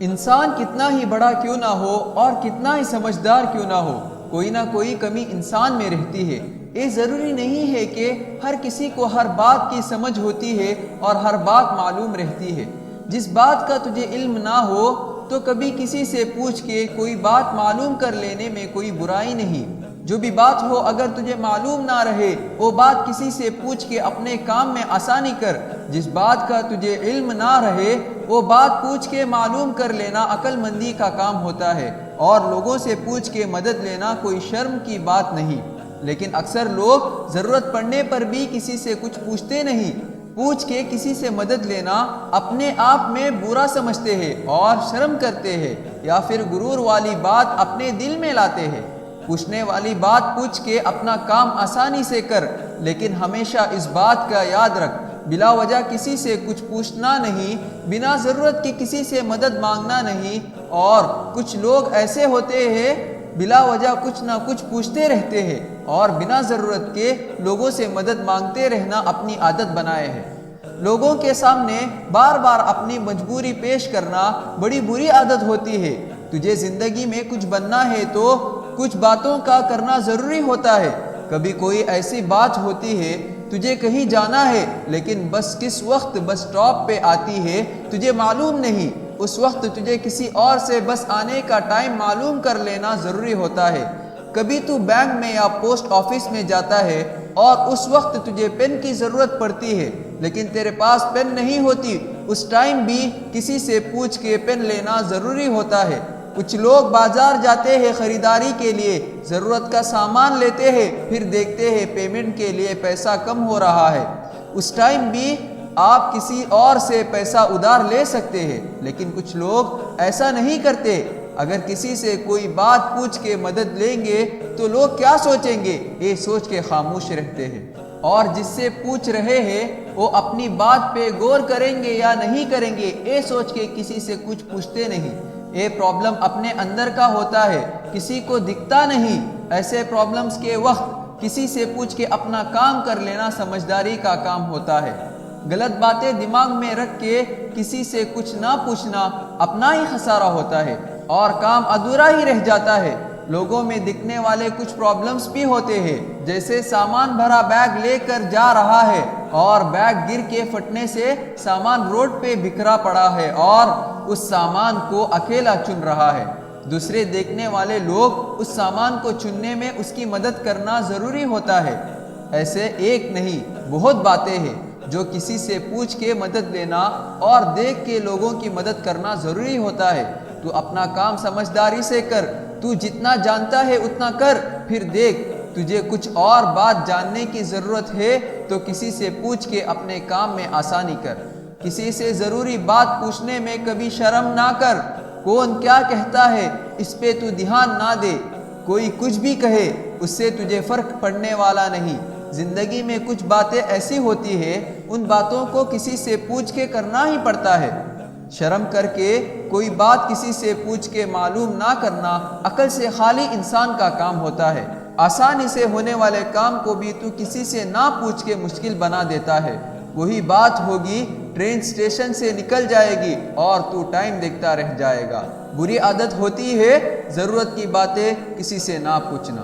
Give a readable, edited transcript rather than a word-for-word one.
انسان کتنا ہی بڑا کیوں نہ ہو اور کتنا ہی سمجھدار کیوں نہ ہو، کوئی نہ کوئی کمی انسان میں رہتی ہے۔ یہ ضروری نہیں ہے کہ ہر کسی کو ہر بات کی سمجھ ہوتی ہے اور ہر بات معلوم رہتی ہے۔ جس بات کا تجھے علم نہ ہو تو کبھی کسی سے پوچھ کے کوئی بات معلوم کر لینے میں کوئی برائی نہیں۔ جو بھی بات ہو اگر تجھے معلوم نہ رہے وہ بات کسی سے پوچھ کے اپنے کام میں آسانی کر۔ جس بات کا تجھے علم نہ رہے وہ بات پوچھ کے معلوم کر لینا عقل مندی کا کام ہوتا ہے، اور لوگوں سے پوچھ کے مدد لینا کوئی شرم کی بات نہیں۔ لیکن اکثر لوگ ضرورت پڑنے پر بھی کسی سے کچھ پوچھتے نہیں۔ پوچھ کے کسی سے مدد لینا اپنے آپ میں برا سمجھتے ہیں اور شرم کرتے ہیں، یا پھر غرور والی بات اپنے دل میں لاتے ہیں۔ پوچھنے والی بات پوچھ کے اپنا کام آسانی سے کر، لیکن ہمیشہ اس بات کا یاد رکھ، بلا وجہ کسی سے کچھ پوچھنا نہیں، بنا ضرورت کے کسی سے مدد مانگنا نہیں۔ اور کچھ لوگ ایسے ہوتے ہیں بلا وجہ کچھ نہ کچھ پوچھتے رہتے ہیں اور بنا ضرورت کے لوگوں سے مدد مانگتے رہنا اپنی عادت بنائے ہیں۔ لوگوں کے سامنے بار بار اپنی مجبوری پیش کرنا بڑی بری عادت ہوتی ہے۔ تجھے زندگی میں کچھ بننا ہے تو کچھ باتوں کا کرنا ضروری ہوتا ہے۔ کبھی کوئی ایسی بات ہوتی ہے تجھے کہیں جانا ہے لیکن بس کس وقت بس سٹاپ پہ آتی ہے تجھے معلوم نہیں، اس وقت تجھے کسی اور سے بس آنے کا ٹائم معلوم کر لینا ضروری ہوتا ہے۔ کبھی تو بینک میں یا پوسٹ آفس میں جاتا ہے اور اس وقت تجھے پین کی ضرورت پڑتی ہے لیکن تیرے پاس پین نہیں ہوتی، اس ٹائم بھی کسی سے پوچھ کے پین لینا ضروری ہوتا ہے۔ کچھ لوگ بازار جاتے ہیں خریداری کے لیے، ضرورت کا سامان لیتے ہیں، پھر دیکھتے ہیں پیمنٹ کے لیے پیسہ کم ہو رہا ہے۔ اس ٹائم بھی آپ کسی اور سے پیسہ ادھار لے سکتے ہیں، لیکن کچھ لوگ ایسا نہیں کرتے۔ اگر کسی سے کوئی بات پوچھ کے مدد لیں گے تو لوگ کیا سوچیں گے، یہ سوچ کے خاموش رہتے ہیں، اور جس سے پوچھ رہے ہیں وہ اپنی بات پہ غور کریں گے یا نہیں کریں گے، یہ سوچ کے کسی سے کچھ پوچھتے نہیں۔ یہ پرابلم اپنے اندر کا ہوتا ہے، کسی کو دکھتا نہیں۔ ایسے پرابلمز کے وقت کسی سے پوچھ کے اپنا کام کر لینا سمجھداری کا کام ہوتا ہے۔ غلط باتیں دماغ میں رکھ کے کسی سے کچھ نہ پوچھنا اپنا ہی خسارہ ہوتا ہے اور کام ادھورا ہی رہ جاتا ہے۔ لوگوں میں دکھنے والے کچھ پرابلمز بھی ہوتے ہیں، جیسے سامان بھرا بیگ لے کر جا رہا ہے اور بیگ گر کے پھٹنے سے سامان روڈ پہ بکھرا پڑا ہے اور اس سامان کو اکیلا چن رہا ہے۔ دوسرے دیکھنے والے لوگ اس سامان کو چننے میں اس کی مدد کرنا ضروری ہوتا ہے۔ ایسے ایک نہیں بہت باتیں ہیں جو کسی سے پوچھ کے مدد لینا اور دیکھ کے لوگوں کی مدد کرنا ضروری ہوتا ہے۔ تو اپنا کام سمجھداری سے کر، تو جتنا جانتا ہے اتنا کر، پھر دیکھ تجھے کچھ اور بات جاننے کی ضرورت ہے تو کسی سے پوچھ کے اپنے کام میں آسانی کر۔ کسی سے ضروری بات پوچھنے میں کبھی شرم نہ کر۔ کون کیا کہتا ہے اس پہ تو دھیان نہ دے، کوئی کچھ بھی کہے اس سے تجھے فرق پڑنے والا نہیں۔ زندگی میں کچھ باتیں ایسی ہوتی ہیں ان باتوں کو کسی سے پوچھ کے کرنا ہی پڑتا ہے۔ شرم کر کے کوئی بات کسی سے پوچھ کے معلوم نہ کرنا عقل سے خالی انسان کا کام ہوتا ہے۔ آسانی سے ہونے والے کام کو بھی تو کسی سے نہ پوچھ کے مشکل بنا دیتا ہے۔ وہی بات ہوگی ٹرین اسٹیشن سے نکل جائے گی اور تو ٹائم دیکھتا رہ جائے گا۔ بری عادت ہوتی ہے ضرورت کی باتیں کسی سے نہ پوچھنا۔